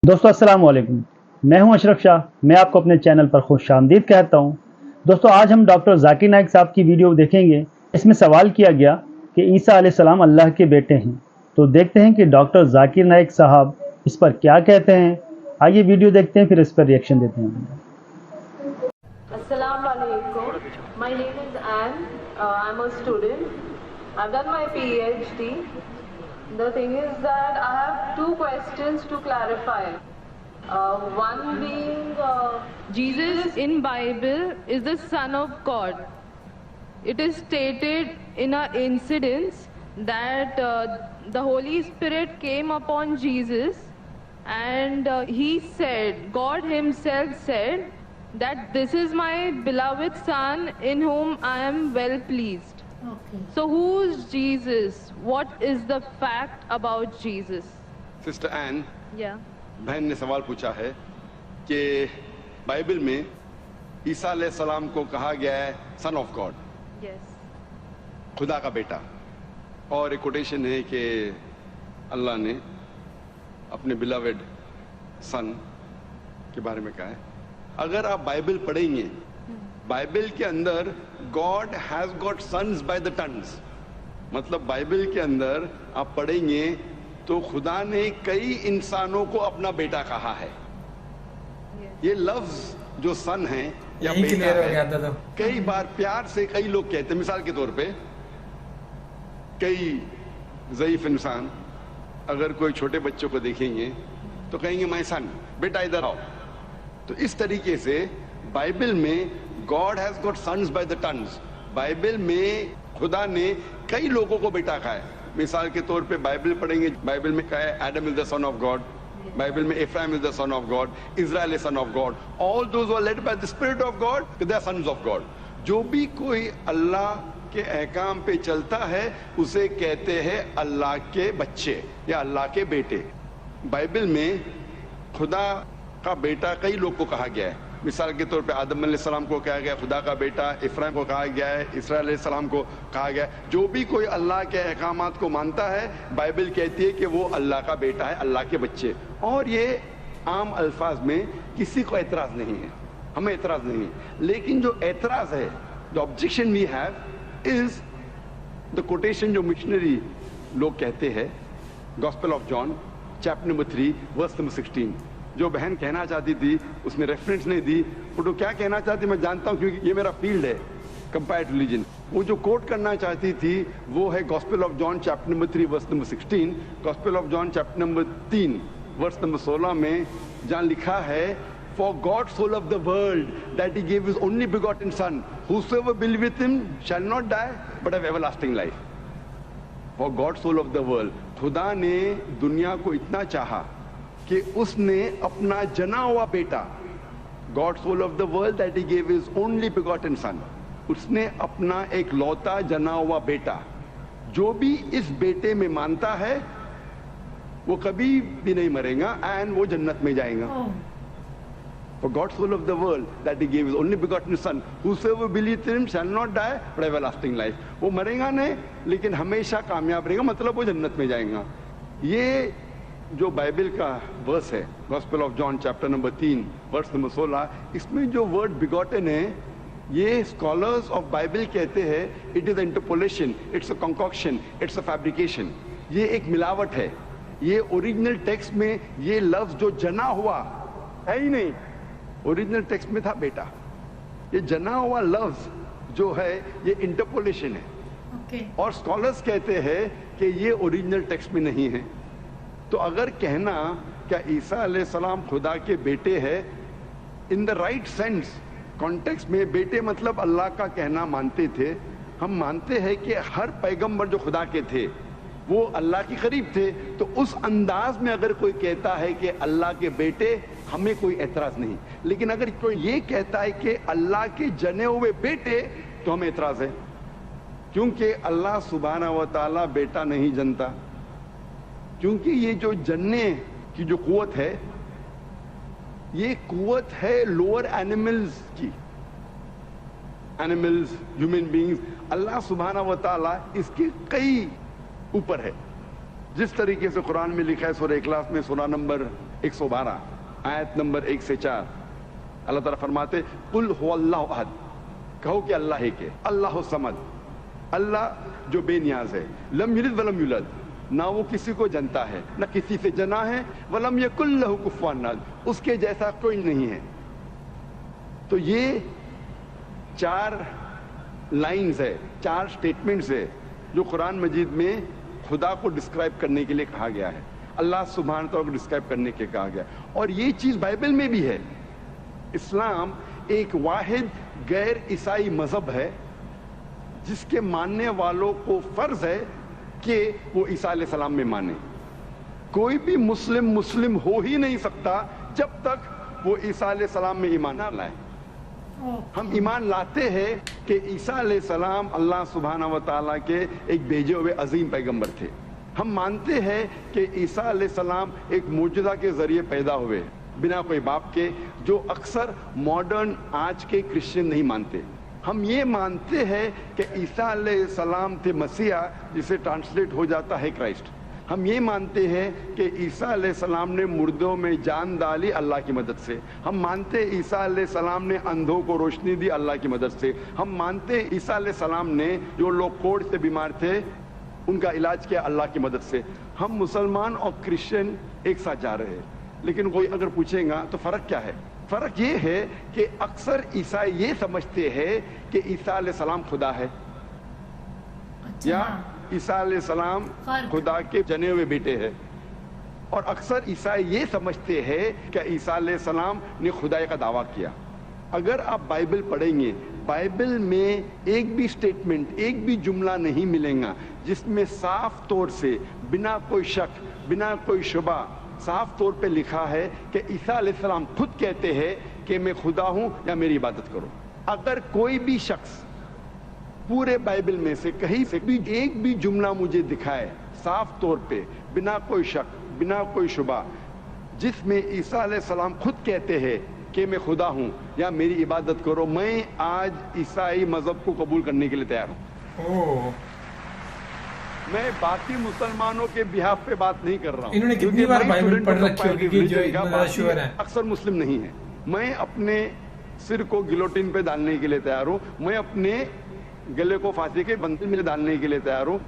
दोस्तों अस्सलाम वालेकुम। मैं हूं अशरफ शाह। मैं आपको अपने चैनल पर खुश आमदीद कहता हूं। दोस्तों आज हम डॉक्टर जाकिर नाइक साहब की वीडियो देखेंगे। इसमें सवाल किया गया कि ईसा अलैहिस्सलाम अल्लाह के बेटे हैं। तो देखते हैं कि डॉक्टर जाकिर नाइक साहब इस पर क्या कहते हैं। आइए वीडियो देखते हैं, फिर इस पर रिएक्शन देते हैं। Assalamu alaikum. My name is Anne. I'm a student. I've done my PhD. The thing is that I have two questions to clarify. One being Jesus in Bible is the Son of God. It is stated in an incident that the Holy Spirit came upon Jesus and he said, God himself said that this is my beloved Son in whom I am well pleased. Okay. So who's Jesus? What is the fact about Jesus? Sister Ann, Yeah. बहन ने सवाल पूछा है कि Bible में ईसा अलैहिस्सलाम को कहा गया है सन ऑफ गॉड, Yes. खुदा का बेटा, और एक कोटेशन है कि अल्लाह ने अपने बिलवेड सन के बारे में कहा है। अगर आप बाइबल पढ़ेंगे, बाइबल के अंदर God has got sons by the tons, मतलब बाइबल के अंदर आप पढ़ेंगे तो खुदा ने कई इंसानों को अपना बेटा कहा है। ये लफ्ज जो सन है या बेटा है, कई बार प्यार से कई लोग कहते हैं। मिसाल के तौर पे कई ज़ईफ इंसान अगर कोई छोटे बच्चों को देखेंगे तो कहेंगे माय सन, बेटा इधर आओ। तो इस तरीके से बाइबल में God has got sons by the tons, Bible में खुदा ने कई लोगों को बेटा कहा है। मिसाल के तौर पे बाइबल पढ़ेंगे, बाइबल में कहा है Adam is the son of God, Bible में Ephraim is the son of God, Israel is son of God, all those who are led by the spirit of God they are sons of God. जो भी कोई अल्लाह के अहकाम पे चलता है उसे कहते हैं अल्लाह के बच्चे या अल्लाह के बेटे। बाइबल में खुदा का बेटा कई लोग को कहा गया है। मिसाल के तौर पे आदम अलैहिस्सलाम को कहा गया खुदा का बेटा, इफ्राइम को कहा गया है, इसराइल अलैहिस्सलाम को कहा गया है। जो भी कोई अल्लाह के अहकामात को मानता है, बाइबल कहती है कि वो अल्लाह का बेटा है, अल्लाह के बच्चे। और ये आम अल्फाज में किसी को एतराज नहीं है, हमें एतराज नहीं है। लेकिन जो एतराज है, the objection we have is the quotation जो मिशनरी लोग कहते हैं, Gospel of John chapter number 3 verse number 16। जो बहन कहना चाहती थी उसने रेफरेंस नहीं दी, वो तो क्या कहना चाहती मैं जानता हूं क्योंकि ये मेरा फील्ड है, कंपेयर्ड रिलीजन। वो जो कोट करना चाहती थी वो है gospel of John chapter number 3 verse number 16। Gospel of John chapter number 3 verse number 16 में जहां लिखा है for God so loved the world that he gave his only begotten son whosoever believeth him shall not die but have everlasting life। For God so loved the world, खुदा ने दुनिया को इतना चाहा कि उसने अपना जना हुआ बेटा, God so loved the world that he gave his only begotten son, उसने अपना एक लौता जना हुआ बेटा, जो भी इस बेटे में मानता है वो कभी भी नहीं मरेगा एंड वो जन्नत में जाएगा। For God so loved the world that he gave his only begotten son whosoever believeth in him shall not die but have everlasting life। वो मरेगा नहीं लेकिन हमेशा कामयाब रहेगा, मतलब वो जन्नत में जाएगा। ये जो बाइबल का वर्स है gospel of John chapter number 3 verse number 16, इसमें जो वर्ड बिगॉटन है ये स्कॉलर्स ऑफ बाइबल कहते हैं it is interpolation, it's a concoction, it's a fabrication. ये एक मिलावट है। ये ओरिजिनल टेक्स्ट में ये लफ्ज जो जना हुआ है ही नहीं, ओरिजिनल टेक्स्ट में था बेटा। ये जना हुआ लफ्ज जो है ये इंटरपोलेशन है। okay। और स्कॉलर्स कहते हैं कि ये ओरिजिनल टेक्स्ट में नहीं है। तो अगर कहना क्या ईसा अलैहिस्सलाम खुदा के बेटे हैं in the right sense context में, बेटे मतलब अल्लाह का कहना मानते थे। हम मानते हैं कि हर पैगंबर जो खुदा के थे वो अल्लाह के करीब थे। तो उस अंदाज में अगर कोई कहता है कि अल्लाह के बेटे, हमें कोई एतराज नहीं। लेकिन अगर कोई ये कहता है कि अल्लाह के जने हुए बेटे, तो हमें एतराज है, क्योंकि अल्लाह सुब्हानहू व तआला बेटा नहीं जनता। क्योंकि ये जो जनने की जो कुव्वत है ये कुव्वत है लोअर एनिमल्स की, एनिमल्स, ह्यूमन बीइंग्स। अल्लाह सुब्हानहू व तआला इसके कई ऊपर है। जिस तरीके से कुरान में लिखा है सूरह इखलास में सूरह नंबर 112 आयत नंबर 1 से 4 अल्लाह ताला फरमाते कुल हुवल्लाहु अहद, कहो कि अल्लाह एक है, अल्लाहु समद, अल्लाह जो बेनियाज है, लम यलिद वलम यूलद, ना वो किसी को जनता है ना किसी से जना है, वलम यकुल लहु कुफुवन अहद, उसके जैसा कोई नहीं है। तो ये 4 लाइंस है, 4 स्टेटमेंट्स है जो कुरान मजीद में खुदा को डिस्क्राइब करने के लिए कहा गया है, अल्लाह सुब्हान तआला को डिस्क्राइब करने के लिए कहा गया है। और ये चीज बाइबल में भी है। इस्लाम एक वाहिद गैर ईसाई मजहब है जिसके मानने वालों को फर्ज है कि वो ईसा अलैहिस्सलाम में माने। कोई भी मुस्लिम हो ही नहीं सकता जब तक वो ईसा अलैहिस्सलाम में ईमान ना लाए। हम ईमान लाते हैं कि ईसा अलैहिस्सलाम अल्लाह सुब्हानहू व तआला के एक भेजे हुए अजीम पैगंबर थे। हम मानते हैं कि ईसा अलैहिस्सलाम एक मौजूदा के जरिए पैदा हुए बिना कोई बाप के, जो अक्सर मॉडर्न आज के क्रिश्चियन नहीं मानते। हम ये मानते हैं कि ईसा अलैहिस्सलाम थे मसीहा, जिसे ट्रांसलेट हो जाता है क्राइस्ट। हम ये मानते हैं कि ईसा अलैहिस्सलाम ने मुर्दों में जान डाली अल्लाह की मदद से। हम मानते हैं ईसा अलैहिस्सलाम ने अंधों को रोशनी दी अल्लाह की मदद से। हम मानते हैं ईसा अलैहिस्सलाम ने जो लोग कोढ़ से बीमार थे उनका इलाज किया अल्लाह की मदद से। हम मुसलमान और क्रिश्चियन एक साथ जा रहे हैं। लेकिन कोई अगर पूछेगा तो फर्क क्या है? फर्क ये है कि अक्सर ईसाई ये समझते हैं कि ईसा अलैहिस्सलाम खुदा है, या ईसा अलैहिस्सलाम खुदा के जने हुए बेटे हैं। और अक्सर ईसाई ये समझते हैं कि ईसा अलैहिस्सलाम ने खुदाई का दावा किया। अगर आप बाइबल पढ़ेंगे, बाइबल में एक भी स्टेटमेंट, एक भी जुमला नहीं मिलेगा जिसमें साफ तौर से बिना कोई शक, बिना कोई शुबा साफ तौर पे लिखा है कि ईसा अलैहिस्सलाम खुद कहते हैं कि मैं खुदा हूं या मेरी इबादत करो। अगर कोई भी शख्स पूरे बाइबल में से कहीं से भी एक भी जुमला मुझे दिखाए साफ तौर पे, बिना कोई शक, बिना कोई शुबा, जिसमें ईसा अलैहिस्सलाम खुद कहते हैं कि मैं खुदा हूं या मेरी इबादत करो, मैं आज ईसाई मजहब को कबूल करने के लिए तैयार हूं। मैं बाकी मुसलमानों के बिहाफ पे बात नहीं कर रहा हूँ। इन्होंने कितनी बार बाइबल पढ़ रखी होगी कि जो इतना श्योर है? अक्सर मुस्लिम नहीं है। मैं अपने सिर को गिलोटिन पे डालने के लिए तैयार हूँ। मैं अपने गले को फांसी के बंधन में डालने के लिए तैयार हूँ।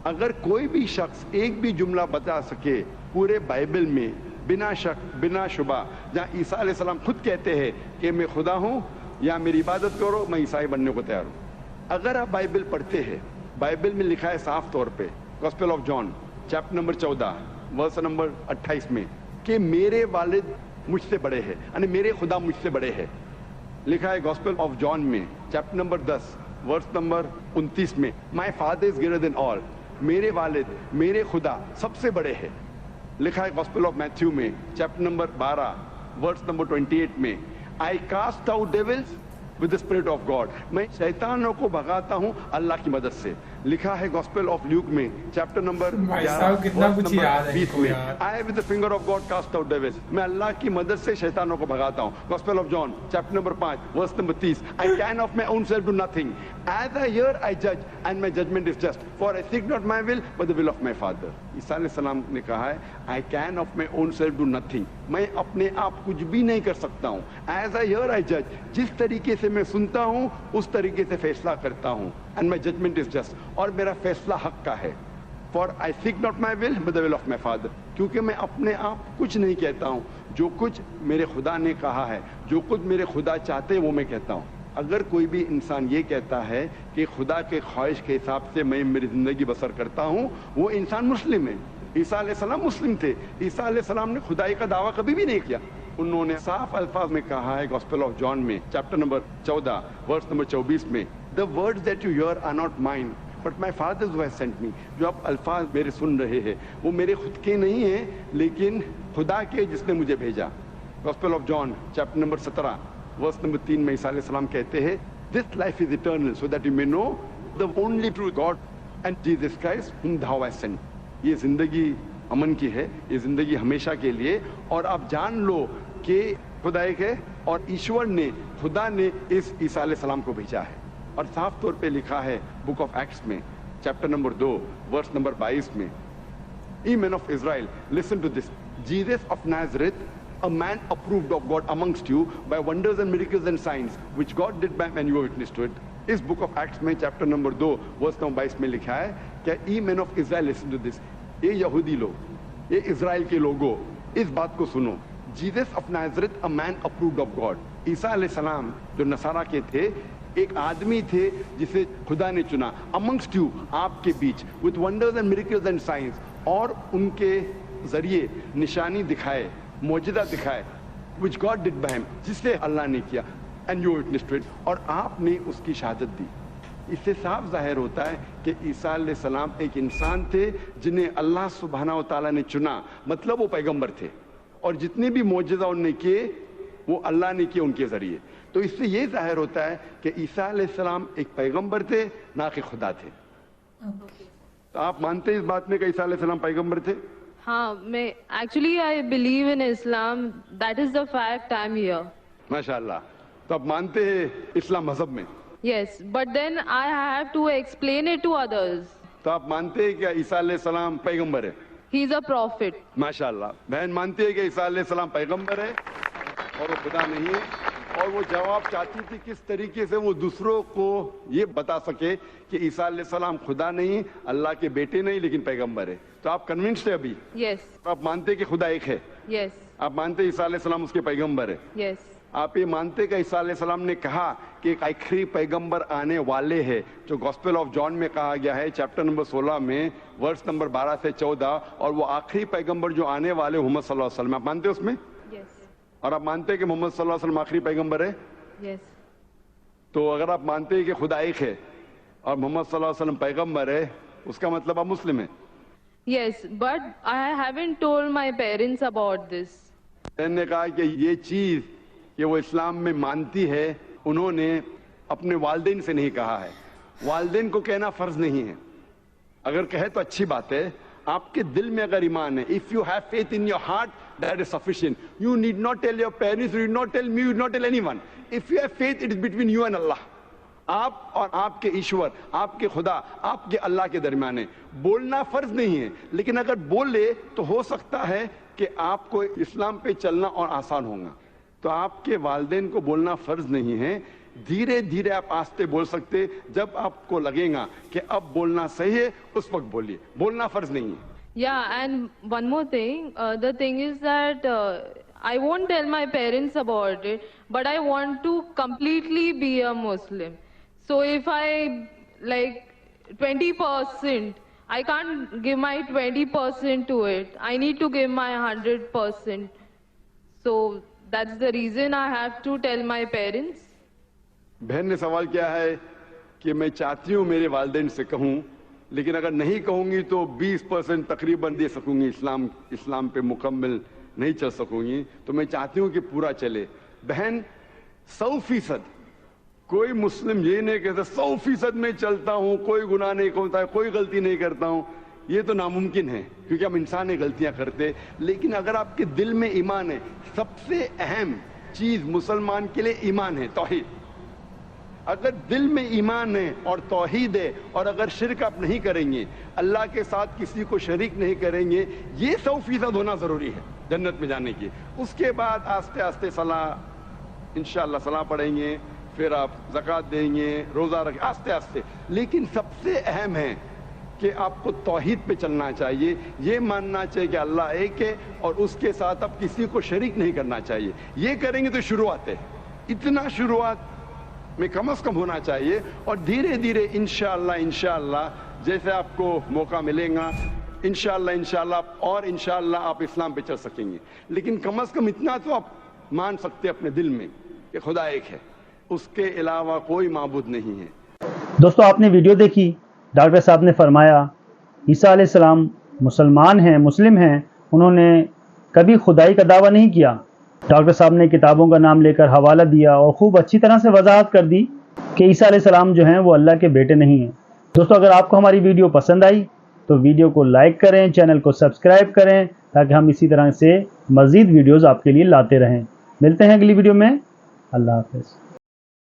अगर कोई भी शख्स एक भी जुमला बता सके पूरे बाइबल में बिना शक, बिना शुबा, जहाँ ईसा अलैहिस्सलाम खुद कहते हैं कि मैं खुदा हूँ या मेरी इबादत करो, मैं ईसाई बनने को तैयार हूँ। अगर आप बाइबल पढ़ते हैं, बाइबल में लिखा है साफ तौर पे, Gospel of John chapter number 14 verse number 28 में, कि मेरे वालिद मुझसे बड़े हैं, यानी मेरे खुदा मुझसे बड़े हैं। लिखा है गॉस्पेल ऑफ जॉन में चैप्टर नंबर 10 वर्स नंबर 29 में, my father is greater than all, मेरे वालिद, मेरे खुदा सबसे बड़े हैं। लिखा है गॉस्पेल ऑफ मैथ्यू में चैप्टर नंबर 12 वर्स नंबर 28 में, I cast out devils with the spirit of God, मैं शैतानों को भगाता हूं अल्लाह की मदद से। लिखा है गॉस्पेल ऑफ ल्यूक में चैप्टर नंबर 11 20 में, I with the finger of God cast out devils, मैं अल्लाह की मदद से शैतानों को भगाता हूं। Gospel of John chapter number 5 verse number 30, I can of my own self do nothing, as I hear I जज and my judgement is just, for I seek not my will but the will of my father. ईसा अलैहिस्सलाम ने कहा है आई can of my own self do nothing, मैं अपने आप कुछ भी नहीं कर सकता हूं। एज आई हियर आई जज, जिस तरीके से मैं सुनता हूं उस तरीके से फैसला करता हूं, and my judgement is just, और मेरा फैसला हक का है। For I seek not my will but the will of my father, क्योंकि मैं अपने आप कुछ नहीं कहता हूं, जो कुछ मेरे खुदा ने कहा है, जो कुछ मेरे खुदा चाहते हैं वो मैं कहता हूं। अगर कोई भी इंसान ये कहता है कि खुदा के ख्वाहिश के हिसाब से मैं मेरी जिंदगी बसर करता हूं, वो इंसान मुस्लिम है। ईसा अलैहिस्सलाम मुस्लिम थे। ईसा अलैहिस्सलाम ने खुदाई का दावा कभी भी नहीं किया। उन्होंने साफ अल्फाज में कहा है गॉस्पेल ऑफ जॉन में चैप्टर नंबर 14 वर्स नंबर 24 में, the words that you hear are not mine but my father who has sent me, जो आप अल्फाज मेरे सुन रहे हैं वो मेरे खुद के नहीं हैं लेकिन खुदा के जिसने मुझे भेजा। Gospel of John chapter number 17 verse number 3 में ईसा अलैहिस्सलाम कहते हैं, this life is eternal so that you may know the only true God and Jesus Christ whom thou hast sent। ये जिंदगी अमन की है, ये जिंदगी हमेशा के लिए, और आप जान लो कि खुदा एक है और ईश्वर ने, खुदा ने इस ईसा अलैहिस्सलाम को भेजा है। और साफ तौर पे लिखा है बुक ऑफ एक्ट्स में चैप्टर नंबर 2 वर्स नंबर 22 में, ye man of Israel listen to this, Jesus of Nazareth, a man approved of God amongst you by wonders and miracles and signs which God did by man, you were witness to it. इस book of acts में chapter number 2 verse number 22 में लिखा है कि ye man of Israel listen to this, ये यहूदी लोग, ये इजराइल के लोगों, इस बात को सुनो, Jesus of Nazareth a man approved of God, ईसा अलैहिस्सलाम जो नसारा के थे एक आदमी थे जिसे खुदा ने चुना, अमंगस्ट यू, आपके बीच, with wonders and miracles and signs, और उनके जरिए निशानी दिखाए, मौजूदा दिखाए, which God did by him, जिससे अल्लाह ने किया, and you witnessed to it, और आपने उसकी शहादत दी। इससे साफ जाहिर होता है कि ईसा अलैहिस्सलाम एक इंसान थे जिन्हें अल्लाह सुब्हानहू व तआला ने चुना, मतलब वो पैगंबर थे, और जितने भी मौजूदा उन्होंने किए वो अल्लाह ने किए उनके जरिए। तो इससे ये जाहिर होता है कि ईसा अलैहिस्सलाम एक पैगंबर थे, ना कि खुदा थे। तो आप मानते हैं इस बात में कि ईसा अलैहिस्सलाम पैगंबर थे? हाँ, मैं actually I believe in Islam, that is the fact I am here. माशाअल्लाह। तो आप मानते हैं इस्लाम मजहब में? Yes, but then I have to explain it to others. तो आप मानते हैं कि ईसा अलैहिस्सलाम पैगंबर है? He is a prophet. माशाअल्लाह। बहन मानती है कि ईसा अलैहिस्सलाम पैगंबर है और वो खुदा नहीं है, और वो जवाब चाहती थी किस तरीके से वो दूसरों को ये बता सके कि ईसा अलैहिस्सलाम खुदा नहीं, अल्लाह के बेटे नहीं, लेकिन पैगंबर है। तो आप कन्विंस्ड है अभी? Yes. तो आप मानते हैं कि खुदा एक है? Yes. आप मानते हैं ईसा अलैहिस्सलाम उसके पैगंबर है? Yes. आप ये मानते कि ईसा अलैहिस्सलाम ने कहा कि एक आखिरी पैगंबर आने वाले हैं, जो गॉस्पेल ऑफ जॉन में कहा गया है चैप्टर नंबर 16 में वर्स नंबर 12 से 14, और वो आखिरी पैगंबर जो आने वाले मोहम्मद सल्लल्लाहु अलैहि वसल्लम, आप मानते हैं उसमें? Yes. और आप मानते हैं कि मोहम्मद सल्लल्लाहु अलैहि वसल्लम आखिरी पैगंबर है? Yes. तो अगर आप मानते हैं कि खुदा एक है और मोहम्मद सल्लल्लाहु अलैहि वसल्लम पैगंबर है, उसका मतलब आप मुस्लिम हैं? Yes, but I haven't told my parents about this. ने कहा कि ये चीज कि वो इस्लाम में मानती है, उन्होंने अपने वालिदैन से नहीं कहा है। वालिदैन को कहना फर्ज नहीं है, अगर कहे तो अच्छी बात है। आपके दिल में अगर ईमान है, if you have faith in your heart, that is sufficient. You need not tell your parents, you need not tell me, you need not tell anyone. If you have faith, it is between you and अल्लाह। आप और आपके ईश्वर, आपके खुदा, आपके अल्लाह के दरमियान है। बोलना फर्ज नहीं है, लेकिन अगर बोले तो हो सकता है कि आपको इस्लाम पे चलना और आसान होगा। तो आपके वालिदैन को बोलना फर्ज नहीं है, धीरे धीरे आप आस्ते बोल सकते, जब आपको लगेगा कि अब बोलना सही है उस वक्त बोलिए, बोलना फर्ज नहीं है। Yeah, and one more thing, the thing is that I won't tell my parents about it, but I want to completely be a Muslim. So if I like 20%, I can't give my 20% to it. I need to give my 100%. So that's the reason I have to tell my parents. बहन ने सवाल किया है कि मैं चाहती हूँ मेरे वालिदैन से कहूँ, लेकिन अगर नहीं कहूँगी तो 20% तकरीबन दे सकूँगी, इस्लाम पे मुकम्मल नहीं चल सकूँगी, तो मैं चाहती हूँ कि पूरा चले। बहन 100%, कोई मुस्लिम ये नहीं कहता 100% में चलता हूँ, कोई गुनाह नहीं करता है, कोई गलती नहीं करता हूँ, ये तो नामुमकिन है, क्योंकि हम इंसान है, गलतियां करते। लेकिन अगर आपके दिल में ईमान है, सबसे अहम चीज मुसलमान के लिए ईमान है, तौहीद। अगर दिल में ईमान है और तौहीद है, और अगर शिरक आप नहीं करेंगे, अल्लाह के साथ किसी को शरीक नहीं करेंगे, ये 100% होना जरूरी है जन्नत में जाने की। उसके बाद आस्ते आस्ते सलाह, इंशाअल्लाह सलाह पढ़ेंगे, फिर आप ज़कात देंगे, रोजा रखें, आस्ते आस्ते। लेकिन सबसे अहम है कि आपको तौहीद पे चलना चाहिए, ये मानना चाहिए कि अल्लाह एक है और उसके साथ आप किसी को शरीक नहीं करना चाहिए। ये करेंगे तो शुरुआत है, इतना शुरुआत में कम से कम होना चाहिए, और धीरे धीरे इंशाअल्लाह जैसे आपको मौका मिलेगा, इंशाअल्लाह और इंशाअल्लाह आप इस्लाम पे चल सकेंगे। लेकिन कम से कम इतना तो आप मान सकते अपने दिल में कि खुदा एक है, उसके अलावा कोई माबूद नहीं है। दोस्तों, आपने वीडियो देखी, डॉक्टर साहब ने फरमाया ईसा अलैहिस्सलाम मुसलमान हैं, मुस्लिम हैं, उन्होंने कभी खुदाई का दावा नहीं किया। डॉक्टर साहब ने किताबों का नाम लेकर हवाला दिया और खूब अच्छी तरह से वजाहत कर दी कि ईसा अलैहिस्सलाम जो हैं वो अल्लाह के बेटे नहीं हैं। दोस्तों, अगर आपको हमारी वीडियो पसंद आई तो वीडियो को लाइक करें, चैनल को सब्सक्राइब करें, ताकि हम इसी तरह से मज़ीद वीडियोज़ आपके लिए लाते रहें। मिलते हैं अगली वीडियो में। अल्लाह हाफ़िज़।